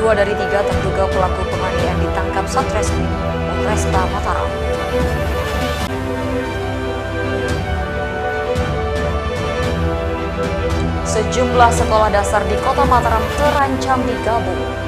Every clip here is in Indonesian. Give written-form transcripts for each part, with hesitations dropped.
2 dari 3 terduga pelaku penganiayaan ditangkap Satreskrim Polresta Mataram. Sejumlah sekolah dasar di Kota Mataram terancam digabung.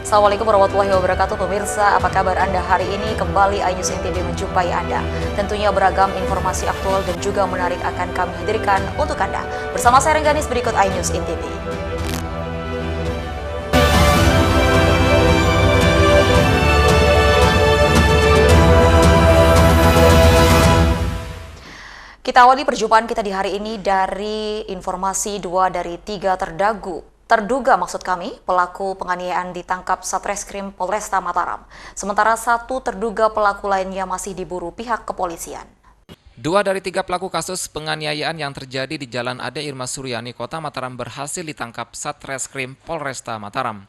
Assalamualaikum warahmatullahi wabarakatuh pemirsa, apa kabar Anda hari ini? Kembali iNews NTB menjumpai Anda. Tentunya beragam informasi aktual dan juga menarik akan kami hadirkan untuk Anda. Bersama saya Rengganis, berikut iNews NTB. Kita awali perjumpaan kita di hari ini dari informasi 2 dari 3 terduga pelaku penganiayaan ditangkap Satreskrim Polresta Mataram. Sementara 1 terduga pelaku lainnya masih diburu pihak kepolisian. 2 dari 3 pelaku kasus penganiayaan yang terjadi di Jalan Ade Irma Suryani, Kota Mataram berhasil ditangkap Satreskrim Polresta Mataram.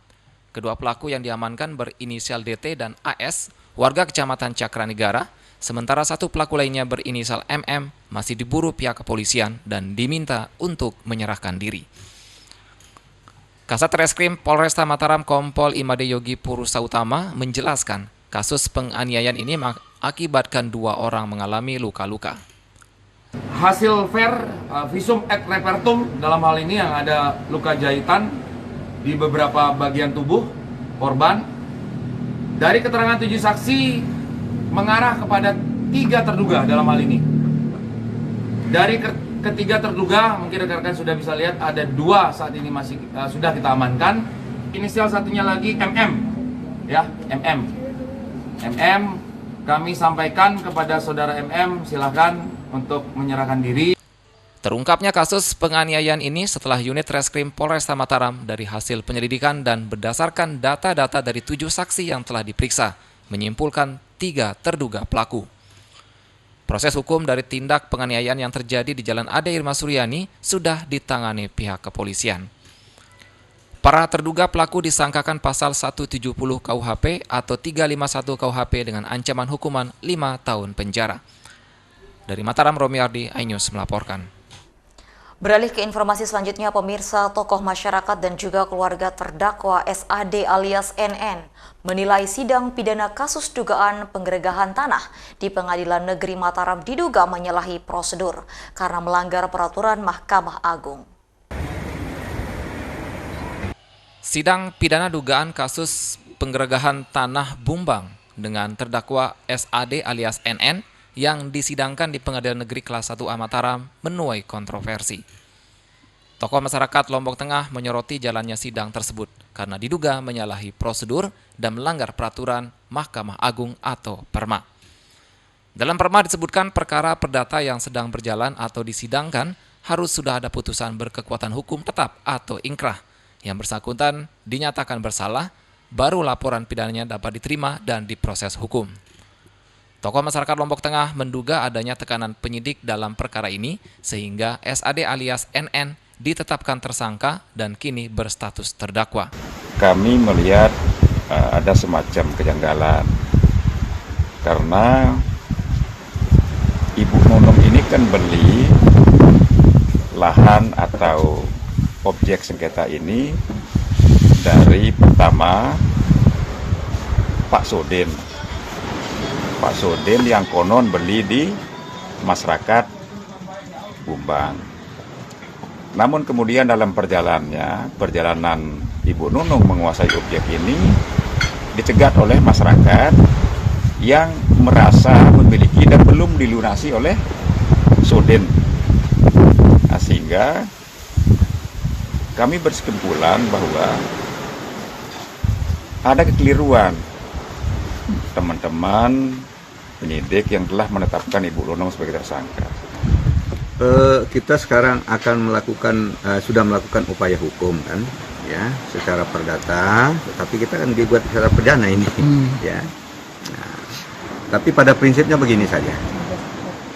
Kedua pelaku yang diamankan berinisial DT dan AS, warga Kecamatan Cakranegara, sementara 1 pelaku lainnya berinisial MM masih diburu pihak kepolisian dan diminta untuk menyerahkan diri. Kasat Reskrim Polresta Mataram Kompol Imade Yogi Purusa Utama menjelaskan kasus penganiayaan ini mengakibatkan 2 orang mengalami luka-luka. Hasil visum et repertum dalam hal ini yang ada luka jahitan di beberapa bagian tubuh korban. Dari keterangan 7 saksi mengarah kepada 3 terduga dalam hal ini. Dari ketiga terduga, mungkin rekan-rekan sudah bisa lihat ada 2 saat ini masih sudah kita amankan. Inisial satunya lagi MM, ya MM. Kami sampaikan kepada saudara MM, silahkan untuk menyerahkan diri. Terungkapnya kasus penganiayaan ini setelah unit Reskrim Polresta Mataram dari hasil penyelidikan dan berdasarkan data-data dari 7 saksi yang telah diperiksa, menyimpulkan 3 terduga pelaku. Proses hukum dari tindak penganiayaan yang terjadi di Jalan Ade Irma Suryani sudah ditangani pihak kepolisian. Para terduga pelaku disangkakan pasal 170 KUHP atau 351 KUHP dengan ancaman hukuman 5 tahun penjara. Dari Mataram, Romi Ardi, iNews melaporkan. Beralih ke informasi selanjutnya, pemirsa, tokoh masyarakat dan juga keluarga terdakwa SAD alias NN menilai sidang pidana kasus dugaan penggeledahan tanah di Pengadilan Negeri Mataram diduga menyalahi prosedur karena melanggar peraturan Mahkamah Agung. Sidang pidana dugaan kasus penggeledahan tanah Bumbang dengan terdakwa SAD alias NN yang disidangkan di Pengadilan Negeri Kelas 1A Mataram menuai kontroversi. Tokoh masyarakat Lombok Tengah menyoroti jalannya sidang tersebut karena diduga menyalahi prosedur dan melanggar peraturan Mahkamah Agung atau Perma. Dalam Perma disebutkan perkara perdata yang sedang berjalan atau disidangkan harus sudah ada putusan berkekuatan hukum tetap atau ingkrah. Yang bersangkutan dinyatakan bersalah, baru laporan pidananya dapat diterima dan diproses hukum. Tokoh masyarakat Lombok Tengah menduga adanya tekanan penyidik dalam perkara ini sehingga SAD alias NN ditetapkan tersangka dan kini berstatus terdakwa. Kami melihat ada semacam kejanggalan karena Ibu Nunung ini kan beli lahan atau objek sengketa ini dari pertama Pak Sodin yang konon beli di masyarakat Bumbang. Namun kemudian dalam perjalanan Ibu Nunung menguasai objek ini dicegat oleh masyarakat yang merasa memiliki dan belum dilunasi oleh Sodin. Nah, sehingga kami berkesimpulan bahwa ada kekeliruan teman-teman penyidik yang telah menetapkan Ibu Nunung sebagai tersangka. Kita sekarang akan sudah melakukan upaya hukum kan, ya, secara perdata, tapi kita kan dibuat secara pidana ini, ya. Nah, tapi pada prinsipnya begini saja.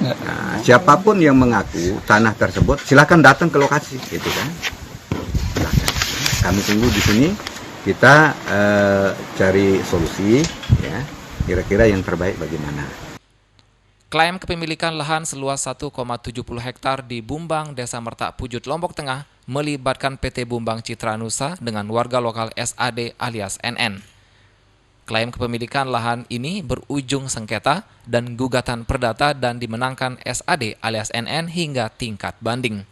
Nah, siapapun yang mengaku tanah tersebut, silakan datang ke lokasi, gitu kan. Silakan. Kami tunggu di sini kita cari solusi, ya, kira-kira yang terbaik bagaimana. Klaim kepemilikan lahan seluas 1,70 hektar di Bumbang, Desa Mertak Pujut, Lombok Tengah melibatkan PT Bumbang Citra Nusa dengan warga lokal SAD alias NN. Klaim kepemilikan lahan ini berujung sengketa dan gugatan perdata dan dimenangkan SAD alias NN hingga tingkat banding.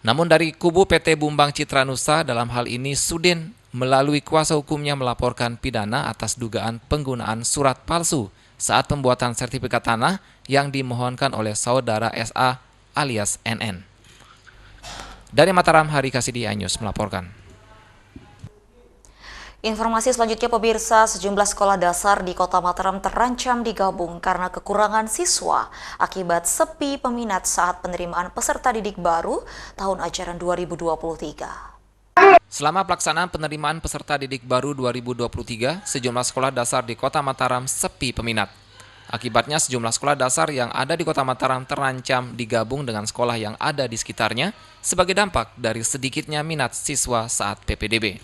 Namun dari kubu PT Bumbang Citra Nusa dalam hal ini Sudin melalui kuasa hukumnya melaporkan pidana atas dugaan penggunaan surat palsu saat pembuatan sertifikat tanah yang dimohonkan oleh saudara SA alias NN. Dari Mataram, Hari Kasidi, iNews melaporkan. Informasi selanjutnya pemirsa, sejumlah sekolah dasar di Kota Mataram terancam digabung karena kekurangan siswa akibat sepi peminat saat penerimaan peserta didik baru tahun ajaran 2023. Selama pelaksanaan penerimaan peserta didik baru 2023, sejumlah sekolah dasar di Kota Mataram sepi peminat. Akibatnya sejumlah sekolah dasar yang ada di Kota Mataram terancam digabung dengan sekolah yang ada di sekitarnya sebagai dampak dari sedikitnya minat siswa saat PPDB.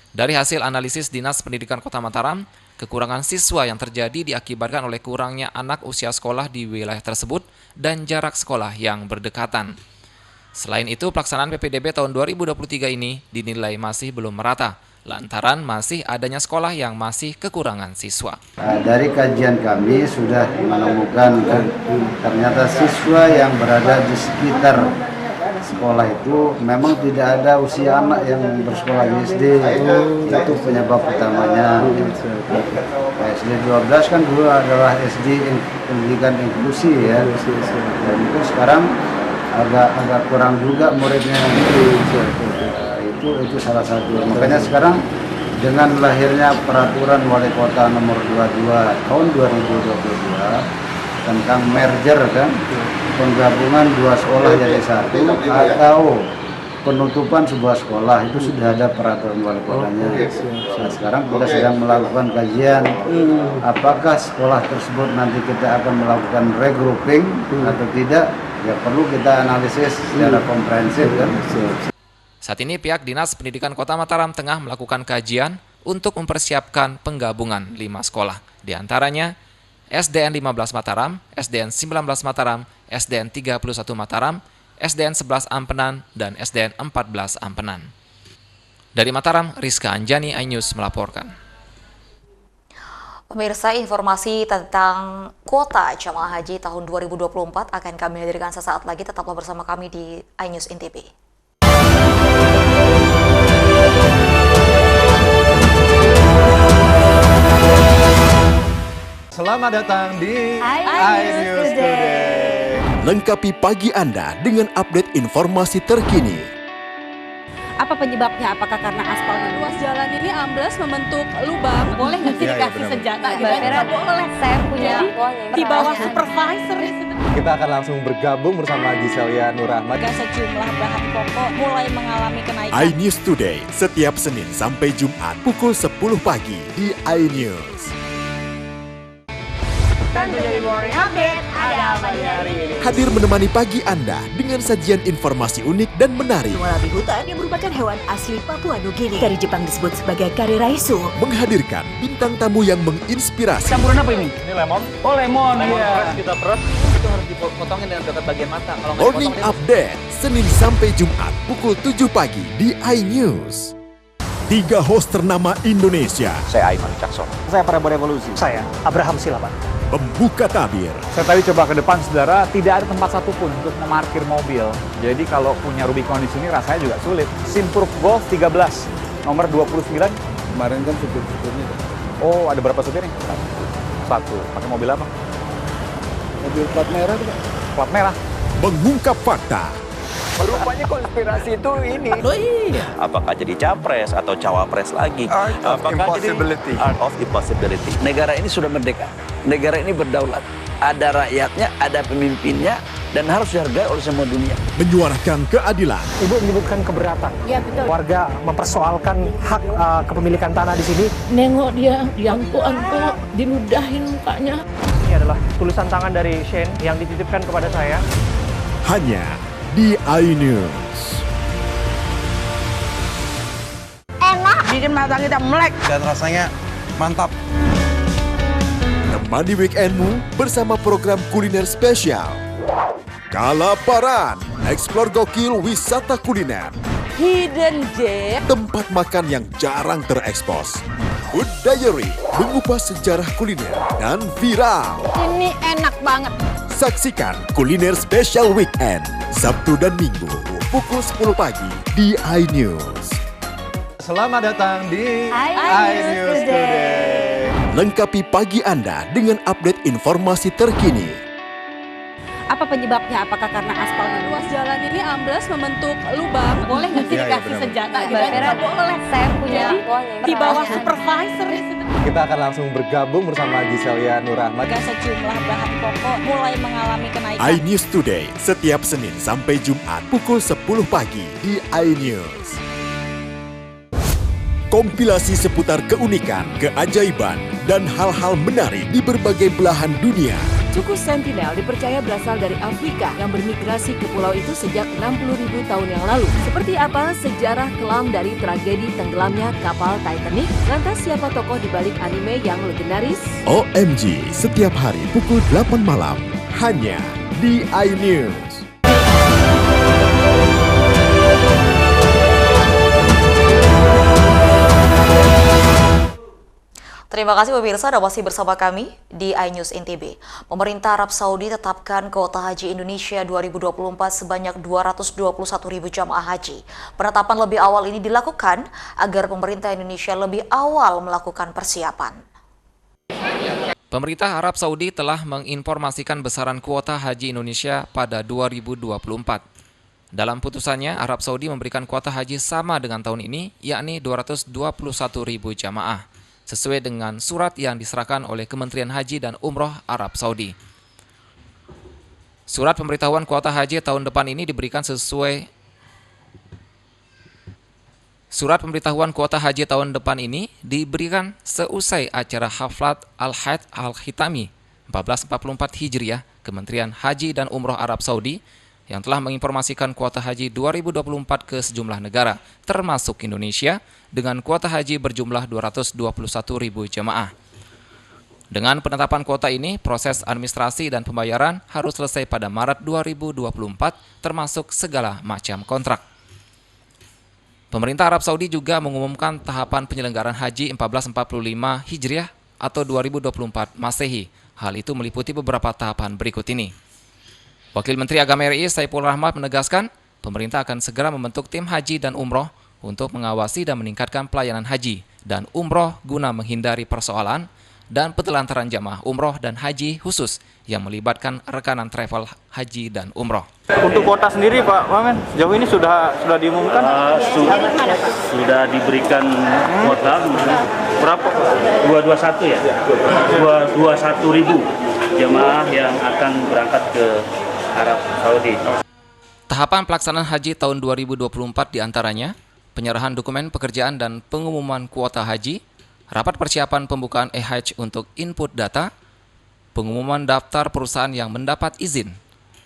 Dari hasil analisis Dinas Pendidikan Kota Mataram, kekurangan siswa yang terjadi diakibatkan oleh kurangnya anak usia sekolah di wilayah tersebut dan jarak sekolah yang berdekatan. Selain itu, pelaksanaan PPDB tahun 2023 ini dinilai masih belum merata, lantaran masih adanya sekolah yang masih kekurangan siswa. Dari kajian kami sudah menemukan ternyata siswa yang berada di sekitar sekolah itu memang tidak ada usia anak yang bersekolah di SD. Itu penyebab utamanya. SD 12 kan dulu adalah SD pendidikan inklusi ya. Dan itu sekarang agak kurang juga muridnya. Itu salah satu. Makanya sekarang dengan lahirnya peraturan Wali Kota nomor 22 tahun 2022 tentang merger kan, penggabungan dua sekolah jadi satu atau penutupan sebuah sekolah, itu sudah ada peraturan Wali Kotanya. Nah, sekarang kita sedang melakukan kajian apakah sekolah tersebut nanti kita akan melakukan regrouping atau tidak, ya perlu kita analisis secara komprehensif kan. Saat ini pihak Dinas Pendidikan Kota Mataram tengah melakukan kajian untuk mempersiapkan penggabungan 5 sekolah. Di antaranya SDN 15 Mataram, SDN 19 Mataram, SDN 31 Mataram, SDN 11 Ampenan, dan SDN 14 Ampenan. Dari Mataram, Rizka Anjani, iNews melaporkan. Pemirsa, informasi tentang kuota jamaah haji tahun 2024 akan kami hadirkan sesaat lagi. Tetaplah bersama kami di iNews INTB. Selamat datang di iNews Today. Lengkapi pagi Anda dengan update informasi terkini. Apa penyebabnya? Apakah karena aspal ruas jalan ini ambles membentuk lubang? Boleh nggak sih dikasih senjata? Nggak boleh. Saya punya di bawah supervisor. Kita akan langsung bergabung bersama Giselia Nurrahmat. Sejumlah bahan pokok mulai mengalami kenaikan. iNews Today setiap Senin sampai Jumat pukul 10 pagi di iNews. Dari Morning Update, ada apa di hari ini? Hadir menemani pagi Anda dengan sajian informasi unik dan menarik. Wallaby hutan yang merupakan hewan asli Papua Nugini. Dari Jepang disebut sebagai kare raisu. Menghadirkan bintang tamu yang menginspirasi. Campuran apa ini? Ini lemon. Oh lemon, iya. Kita peras. Itu harus dipotongin dengan dekat bagian mata. Kalau nggak Morning dipotong, Update, Senin sampai Jumat pukul 7 pagi di iNews. 3 host ternama Indonesia. Saya Aiman Caksono. Saya Prabowo Revolusi. Saya Abraham Silaban. Membuka tabir. Saya tadi coba ke depan, saudara, tidak ada tempat satupun untuk memarkir mobil. Jadi kalau punya Rubicon di sini rasanya juga sulit. Simpur Golf 13, nomor 29. Kemarin kan supir-supirnya. Oh, ada berapa supirnya? Satu. Pakai mobil apa? Mobil plat merah tuh, Pak. Plat merah. Mengungkap fakta. Rupanya konspirasi itu ini. Oh iya. Apakah jadi capres atau cawapres lagi? Art of impossibility. Negara ini sudah merdeka. Negara ini berdaulat. Ada rakyatnya, ada pemimpinnya, dan harus dihargai oleh semua dunia. Menyuarakan keadilan. Ibu menyebutkan keberatan. Ya betul. Warga mempersoalkan hak kepemilikan tanah di sini. Nengok dia, diangkut-angkut, diludahin mukanya. Ini adalah tulisan tangan dari Shane yang dititipkan kepada saya. Hanya di iNews. bikin mata kita melek. Dan rasanya mantap. Temani weekendmu bersama program kuliner spesial. Kalaparan, eksplor gokil wisata kuliner. Hidden Gem, tempat makan yang jarang terekspos. Food Diary, mengupas sejarah kuliner dan viral. ini enak banget. Saksikan kuliner spesial weekend, Sabtu dan Minggu, pukul 10 pagi di iNews. Selamat datang di iNews Today. Lengkapi pagi Anda dengan update informasi terkini. Apa penyebabnya? Apakah karena aspalnya luas jalan ini ambles membentuk lubang? Boleh nggak sih dikasih senjata? Nggak boleh. Saya punya Di bawah supervisor. Kita akan langsung bergabung bersama Giselia Nurahmat. Sejumlah bahan pokok mulai mengalami kenaikan. iNews Today, setiap Senin sampai Jumat pukul 10 pagi di iNews. Kompilasi seputar keunikan, keajaiban, dan hal-hal menarik di berbagai belahan dunia. Suku Sentinel dipercaya berasal dari Afrika yang bermigrasi ke pulau itu sejak 60.000 tahun yang lalu. Seperti apa sejarah kelam dari tragedi tenggelamnya kapal Titanic? Lantas siapa tokoh di balik anime yang legendaris? OMG, setiap hari pukul 8 malam, hanya di iNews. Terima kasih pemirsa Anda masih bersama kami di iNews NTB. Pemerintah Arab Saudi tetapkan kuota haji Indonesia 2024 sebanyak 221.000 jamaah haji. Penetapan lebih awal ini dilakukan agar pemerintah Indonesia lebih awal melakukan persiapan. Pemerintah Arab Saudi telah menginformasikan besaran kuota haji Indonesia pada 2024. Dalam putusannya, Arab Saudi memberikan kuota haji sama dengan tahun ini, yakni 221.000 jamaah, sesuai dengan surat yang diserahkan oleh Kementerian Haji dan Umroh Arab Saudi. Surat pemberitahuan kuota haji tahun depan ini diberikan seusai acara Haflat Al-Hajj Al-Khitami 1444 Hijriah Kementerian Haji dan Umroh Arab Saudi yang telah menginformasikan kuota haji 2024 ke sejumlah negara, termasuk Indonesia, dengan kuota haji berjumlah 221.000 jemaah. Dengan penetapan kuota ini, proses administrasi dan pembayaran harus selesai pada Maret 2024, termasuk segala macam kontrak. Pemerintah Arab Saudi juga mengumumkan tahapan penyelenggaraan haji 1445 Hijriah atau 2024 Masehi. Hal itu meliputi beberapa tahapan berikut ini. Wakil Menteri Agama RI Saiful Rahmat menegaskan, pemerintah akan segera membentuk tim haji dan umroh untuk mengawasi dan meningkatkan pelayanan haji dan umroh guna menghindari persoalan dan penelantaran jamaah umroh dan haji khusus yang melibatkan rekanan travel haji dan umroh. Untuk kuota sendiri Pak Wamen, sejauh ini sudah diumumkan? Sudah diberikan kuota berapa? 221 ya? 221.000 jemaah yang akan berangkat ke Arab Saudi. Tahapan pelaksanaan haji tahun 2024 diantaranya penyerahan dokumen pekerjaan dan pengumuman kuota haji, rapat persiapan pembukaan e-Hajj untuk input data, pengumuman daftar perusahaan yang mendapat izin,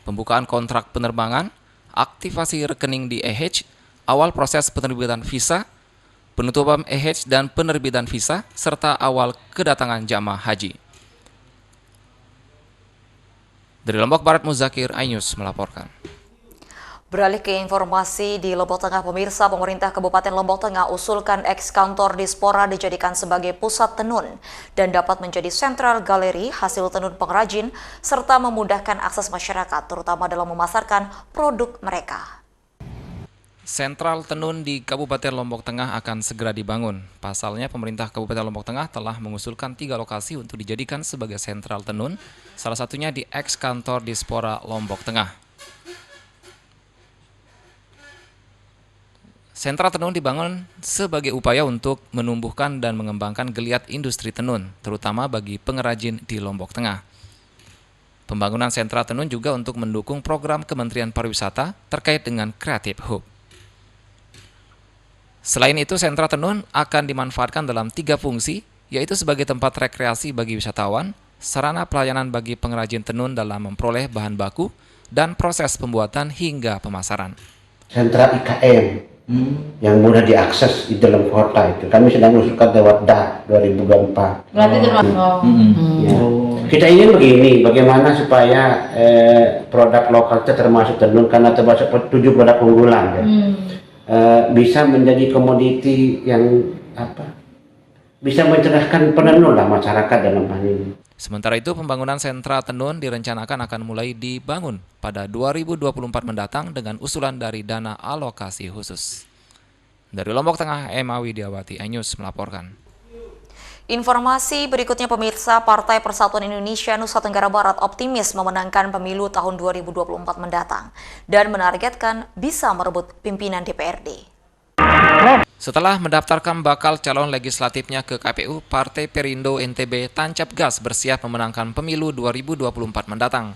pembukaan kontrak penerbangan, aktivasi rekening di e-Hajj, awal proses penerbitan visa, penutupan e-Hajj dan penerbitan visa, serta awal kedatangan jamaah haji. Dari Lombok Barat, Muzakir, iNews melaporkan. Beralih ke informasi di Lombok Tengah, pemirsa, pemerintah Kabupaten Lombok Tengah usulkan eks-kantor Dispora dijadikan sebagai pusat tenun dan dapat menjadi sentral galeri hasil tenun pengrajin serta memudahkan akses masyarakat, terutama dalam memasarkan produk mereka. Sentral tenun di Kabupaten Lombok Tengah akan segera dibangun. Pasalnya, pemerintah Kabupaten Lombok Tengah telah mengusulkan 3 lokasi untuk dijadikan sebagai sentral tenun, salah satunya di eks-kantor Dispora Lombok Tengah. Sentral tenun dibangun sebagai upaya untuk menumbuhkan dan mengembangkan geliat industri tenun, terutama bagi pengrajin di Lombok Tengah. Pembangunan sentral tenun juga untuk mendukung program Kementerian Pariwisata terkait dengan Creative Hub. Selain itu, sentra tenun akan dimanfaatkan dalam 3 fungsi, yaitu sebagai tempat rekreasi bagi wisatawan, sarana pelayanan bagi pengrajin tenun dalam memperoleh bahan baku, dan proses pembuatan hingga pemasaran. Sentra IKM yang mudah diakses di dalam kota itu. Kami sedang mengusulkan lewat DA 2024. Berarti termasuk. Ya. Kita ingin begini, bagaimana supaya produk lokal itu termasuk tenun karena termasuk 7 produk unggulan ya. Bisa menjadi komoditi yang bisa mencerdaskan penenun lah masyarakat dalam hal ini. Sementara itu, pembangunan sentra tenun direncanakan akan mulai dibangun pada 2024 mendatang dengan usulan dari dana alokasi khusus. Dari Lombok Tengah, Emma Widiawati, iNews melaporkan. Informasi berikutnya pemirsa, Partai Persatuan Indonesia Nusa Tenggara Barat optimis memenangkan pemilu tahun 2024 mendatang dan menargetkan bisa merebut pimpinan DPRD. Setelah mendaftarkan bakal calon legislatifnya ke KPU, Partai Perindo NTB tancap gas bersiap memenangkan pemilu 2024 mendatang.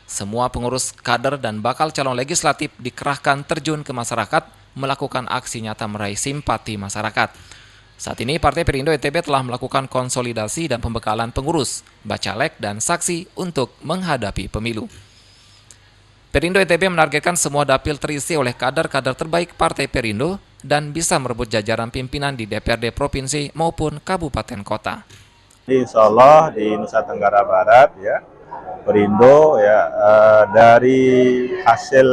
Semua pengurus kader dan bakal calon legislatif dikerahkan terjun ke masyarakat melakukan aksi nyata meraih simpati masyarakat. Saat ini Partai Perindo NTB telah melakukan konsolidasi dan pembekalan pengurus, bacalek, dan saksi untuk menghadapi pemilu. Perindo NTB menargetkan semua dapil terisi oleh kader-kader terbaik Partai Perindo dan bisa merebut jajaran pimpinan di DPRD Provinsi maupun Kabupaten Kota. Insya Allah di Nusa Tenggara Barat ya, Perindo ya, dari hasil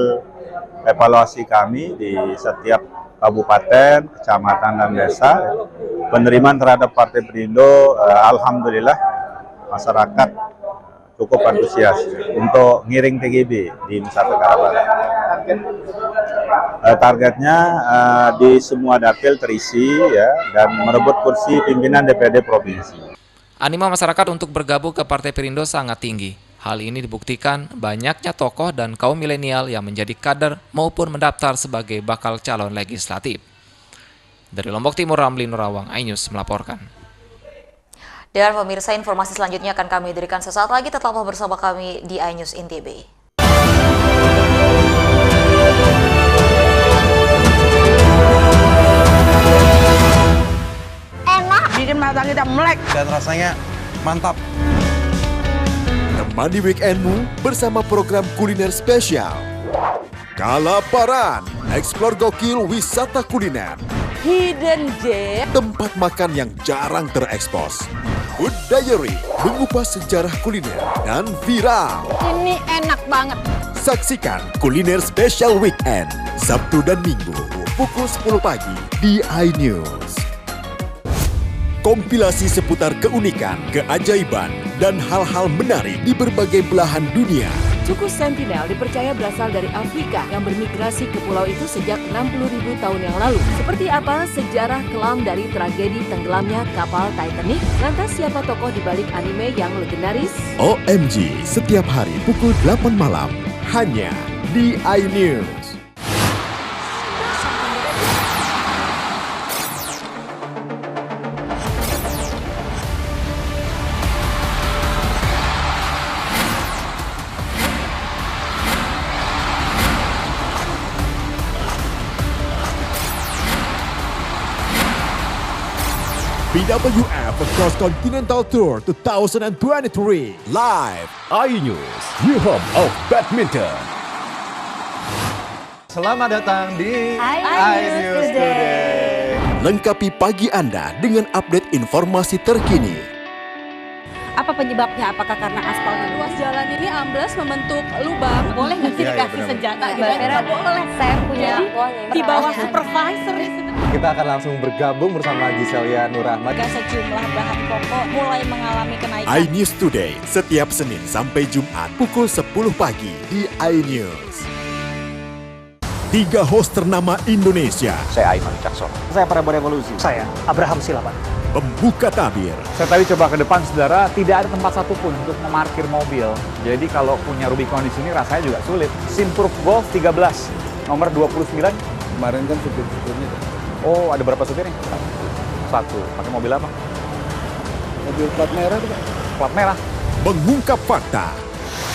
evaluasi kami di setiap kabupaten, kecamatan, dan desa, penerimaan terhadap Partai Perindo, alhamdulillah masyarakat cukup antusias untuk ngiring TGB di Nusa Tenggara Barat. Targetnya di semua dapil terisi ya dan merebut kursi pimpinan DPRD provinsi. Animo masyarakat untuk bergabung ke Partai Perindo sangat tinggi. Hal ini dibuktikan banyaknya tokoh dan kaum milenial yang menjadi kader maupun mendaftar sebagai bakal calon legislatif. Dari Lombok Timur, Ramli Nurawang, iNews melaporkan. Dan pemirsa, informasi selanjutnya akan kami berikan sesaat lagi, tetaplah bersama kami di iNews NTB. Enak, bikin mata kita melek. Dan rasanya mantap. Temani weekendmu bersama program kuliner spesial. Kalaparan, eksplor gokil wisata kuliner. Hidden Gem. Tempat makan yang jarang terekspos. Food Diary, mengupas sejarah kuliner dan viral. Ini enak banget. Saksikan kuliner spesial weekend, Sabtu dan Minggu, pukul 10 pagi di iNews. Kompilasi seputar keunikan, keajaiban, dan hal-hal menarik di berbagai belahan dunia. Suku Sentinel dipercaya berasal dari Afrika yang bermigrasi ke pulau itu sejak 60.000 tahun yang lalu. Seperti apa sejarah kelam dari tragedi tenggelamnya kapal Titanic? Lantas siapa tokoh di balik anime yang legendaris? OMG, setiap hari pukul 8 malam, hanya di iNews. BWF Cross Continental Tour 2023 live iNews, your home of badminton. Selamat datang di iNews Today. Lengkapi pagi Anda dengan update informasi terkini. Apa penyebabnya? Apakah karena aspalnya luas jalan ini ambles membentuk lubang? Boleh nggak sih dikasih senjata? Nggak boleh. Saya punya di bawah supervisor. Kita akan langsung bergabung bersama Giselia Nurahmat. Sejumlah bahan pokok mulai mengalami kenaikan. iNews Today setiap Senin sampai Jumat pukul 10 pagi di iNews. 3 host ternama Indonesia. Saya Aiman Caksono. Saya Prabowo Revolusi. Saya Abraham Silaban. Pembuka tabir. Saya tadi coba ke depan, saudara, tidak ada tempat satupun untuk memarkir mobil. Jadi kalau punya Rubicon di sini rasanya juga sulit. Simproof Golf 13, nomor 29. Kemarin kan supir-supirnya. Oh, ada berapa supir nih? Satu. Pakai mobil apa? Mobil plat merah tuh, Pak. Plat merah. Mengungkap fakta.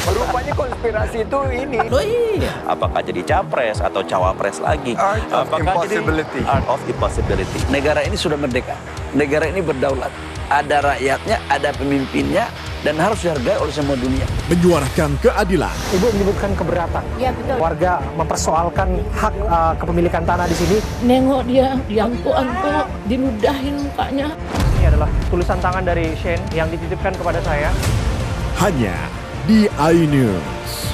Rupanya konspirasi itu ini. Oh iya. Apakah jadi capres atau cawapres lagi? Apakah jadi art of impossibility. Negara ini sudah merdeka. Negara ini berdaulat. Ada rakyatnya, ada pemimpinnya, dan harus dihargai oleh semua dunia. Menyuarakan keadilan. Ibu menyebutkan keberatan. Ya betul. Warga mempersoalkan hak kepemilikan tanah di sini. Nengok dia diangkut-angkut, diludahin mukanya. Ini adalah tulisan tangan dari Shane yang dititipkan kepada saya. Hanya di iNews.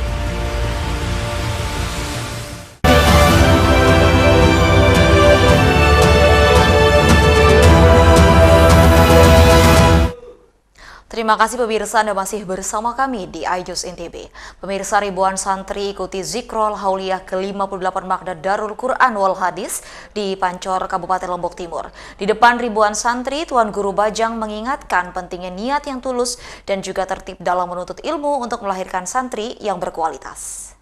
Terima kasih pemirsa, Anda masih bersama kami di iNews NTB. Pemirsa, ribuan santri ikuti Zikrul Hauliyah ke-58 Makna Darul Quran wal Hadis di Pancor, Kabupaten Lombok Timur. Di depan ribuan santri, Tuan Guru Bajang mengingatkan pentingnya niat yang tulus dan juga tertib dalam menuntut ilmu untuk melahirkan santri yang berkualitas.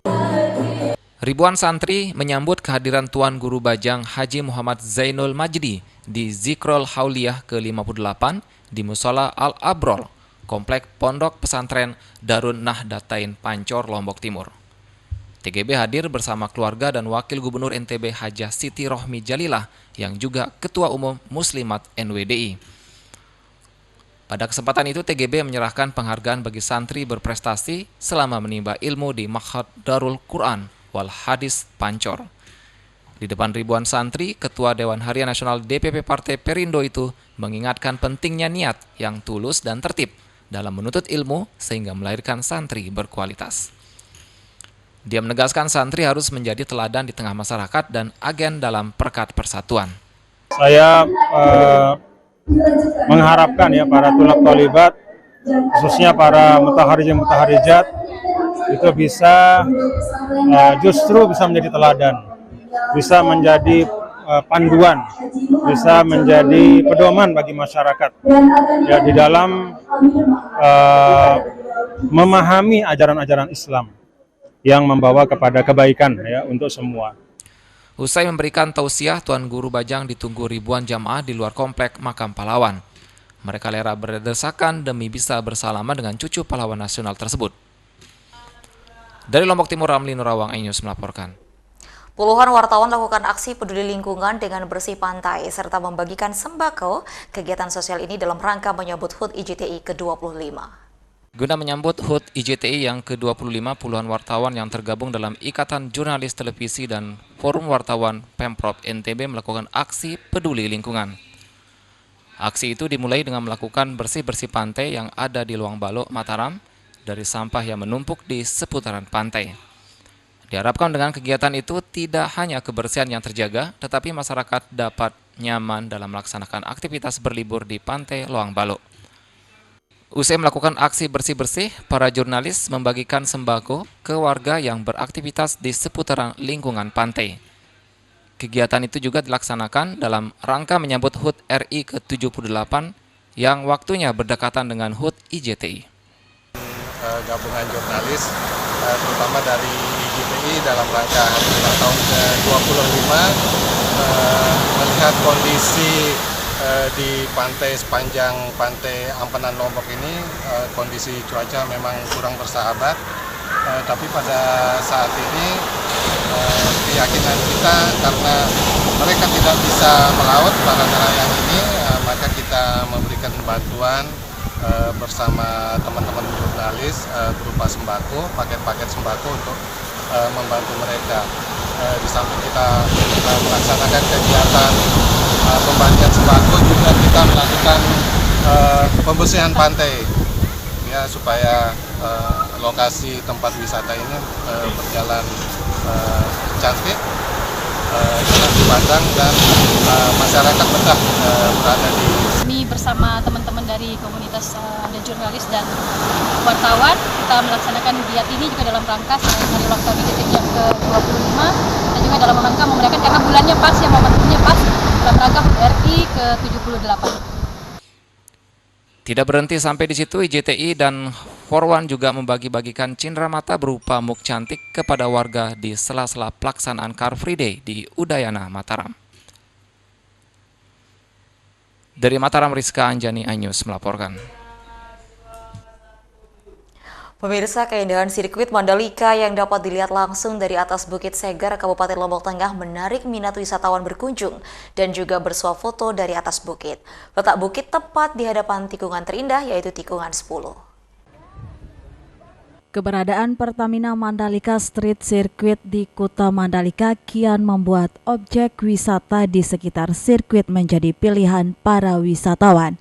Ribuan santri menyambut kehadiran Tuan Guru Bajang Haji Muhammad Zainul Majdi di Zikrul Hauliyah ke-58 di Musola Al-Abrol, Komplek Pondok Pesantren Darun Nahdlatain Pancor, Lombok Timur. TGB hadir bersama keluarga dan Wakil Gubernur NTB Hajah Siti Rohmi Jalilah yang juga Ketua Umum Muslimat NWDI. Pada kesempatan itu TGB menyerahkan penghargaan bagi santri berprestasi selama menimba ilmu di Ma'had Darul Quran wal Hadis Pancor. Di depan ribuan santri, Ketua Dewan Harian Nasional DPP Partai Perindo itu mengingatkan pentingnya niat yang tulus dan tertib dalam menuntut ilmu sehingga melahirkan santri berkualitas. Dia menegaskan santri harus menjadi teladan di tengah masyarakat dan agen dalam perekat persatuan. Saya mengharapkan ya para tulab tolibat, khususnya para mutaharijat itu bisa justru bisa menjadi teladan, bisa menjadi panduan, bisa menjadi pedoman bagi masyarakat ya di dalam memahami ajaran-ajaran Islam yang membawa kepada kebaikan ya untuk semua. Usai memberikan tausiah, Tuan Guru Bajang ditunggu ribuan jamaah di luar komplek makam pahlawan. Mereka rela berdesakan demi bisa bersalaman dengan cucu pahlawan nasional tersebut. Dari Lombok Timur, Ramli Nurawang, iNews melaporkan. Puluhan wartawan lakukan aksi peduli lingkungan dengan bersih pantai serta membagikan sembako. Kegiatan sosial ini dalam rangka menyambut HUT IJTI ke-25. Guna menyambut HUT IJTI yang ke-25, puluhan wartawan yang tergabung dalam Ikatan Jurnalis Televisi dan Forum Wartawan Pemprov NTB melakukan aksi peduli lingkungan. Aksi itu dimulai dengan melakukan bersih-bersih pantai yang ada di Luang Balok, Mataram, dari sampah yang menumpuk di seputaran pantai. Diharapkan dengan kegiatan itu tidak hanya kebersihan yang terjaga, tetapi masyarakat dapat nyaman dalam melaksanakan aktivitas berlibur di pantai Luang Balok. Usai melakukan aksi bersih-bersih, para jurnalis membagikan sembako ke warga yang beraktivitas di seputaran lingkungan pantai. Kegiatan itu juga dilaksanakan dalam rangka menyambut HUT RI ke-78 yang waktunya berdekatan dengan HUT IJTI. Gabungan jurnalis, terutama dari IJTI dalam rangka hari ulang tahun ke-25, melihat kondisi di pantai sepanjang pantai Ampenan Lombok ini, kondisi cuaca memang kurang bersahabat, tapi pada saat ini keyakinan kita karena mereka tidak bisa melaut para nelayan ini, maka kita memberikan bantuan bersama teman-teman jurnalis berupa sembako, paket-paket sembako untuk membantu mereka. Di samping kita melaksanakan kegiatan pembagian sembako, juga kita melakukan pembersihan pantai ya, supaya lokasi tempat wisata ini berjalan cantik, jalan dipandang, dan masyarakat betah berada di. Kami bersama teman-teman dari komunitas dan jurnalis dan wartawan, kita melaksanakan kegiatan ini juga dalam rangka selain hari ulang tahun IJTI yang ke-25, dan juga dalam rangka memeriahkan karena bulannya pas, ya momentumnya pas, dalam rangka RI ke-78. Tidak berhenti sampai di situ, IJTI dan Forwan juga membagi-bagikan cindera mata berupa muk cantik kepada warga di sela-sela pelaksanaan Car Free Day di Udayana, Mataram. Dari Mataram, Rizka Anjani, iNews melaporkan. Pemirsa, keindahan sirkuit Mandalika yang dapat dilihat langsung dari atas Bukit Segar, Kabupaten Lombok Tengah menarik minat wisatawan berkunjung dan juga bersuah foto dari atas bukit. Letak bukit tepat di hadapan tikungan terindah, yaitu tikungan 10. Keberadaan Pertamina Mandalika Street Circuit di Kuta Mandalika kian membuat objek wisata di sekitar sirkuit menjadi pilihan para wisatawan.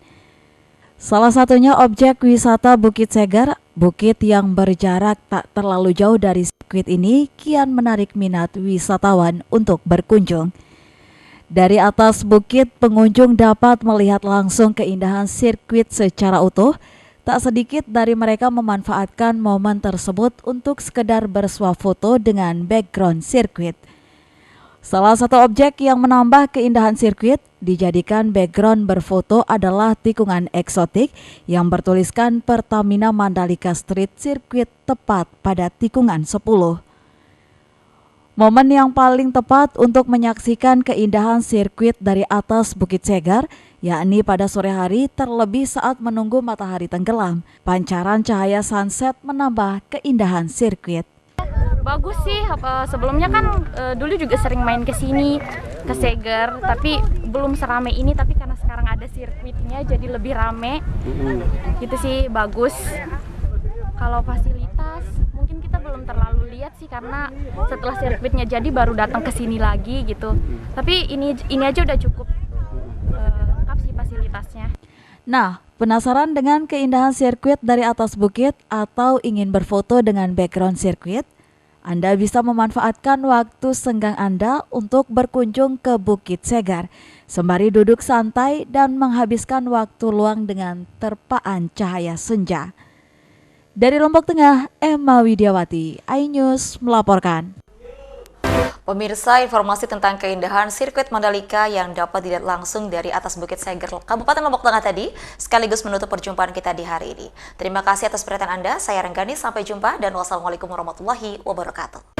Salah satunya objek wisata Bukit Segar, bukit yang berjarak tak terlalu jauh dari sirkuit ini kian menarik minat wisatawan untuk berkunjung. Dari atas bukit, pengunjung dapat melihat langsung keindahan sirkuit secara utuh. Tak sedikit dari mereka memanfaatkan momen tersebut untuk sekedar bersuah foto dengan background sirkuit. Salah satu objek yang menambah keindahan sirkuit dijadikan background berfoto adalah tikungan eksotik yang bertuliskan Pertamina Mandalika Street Circuit tepat pada tikungan 10. Momen yang paling tepat untuk menyaksikan keindahan sirkuit dari atas Bukit Segar, yakni pada sore hari terlebih saat menunggu matahari tenggelam. Pancaran cahaya sunset menambah keindahan sirkuit. Bagus sih, sebelumnya kan dulu juga sering main ke sini, ke Segar, tapi belum seramai ini, tapi karena sekarang ada sirkuitnya jadi lebih rame. Gitu sih, bagus. Kalau fasilitas mungkin kita belum terlalu lihat sih, karena setelah sirkuitnya jadi baru datang ke sini lagi gitu. Tapi ini aja udah cukup lengkap sih fasilitasnya. Nah, penasaran dengan keindahan sirkuit dari atas bukit atau ingin berfoto dengan background sirkuit? Anda bisa memanfaatkan waktu senggang Anda untuk berkunjung ke Bukit Segar, sembari duduk santai dan menghabiskan waktu luang dengan terpaan cahaya senja. Dari Lombok Tengah, Emma Widiawati, iNews melaporkan. Pemirsa, informasi tentang keindahan sirkuit Mandalika yang dapat dilihat langsung dari atas Bukit Segar, Kabupaten Lombok Tengah tadi, sekaligus menutup perjumpaan kita di hari ini. Terima kasih atas perhatian Anda, saya Renggani, sampai jumpa dan wassalamualaikum warahmatullahi wabarakatuh.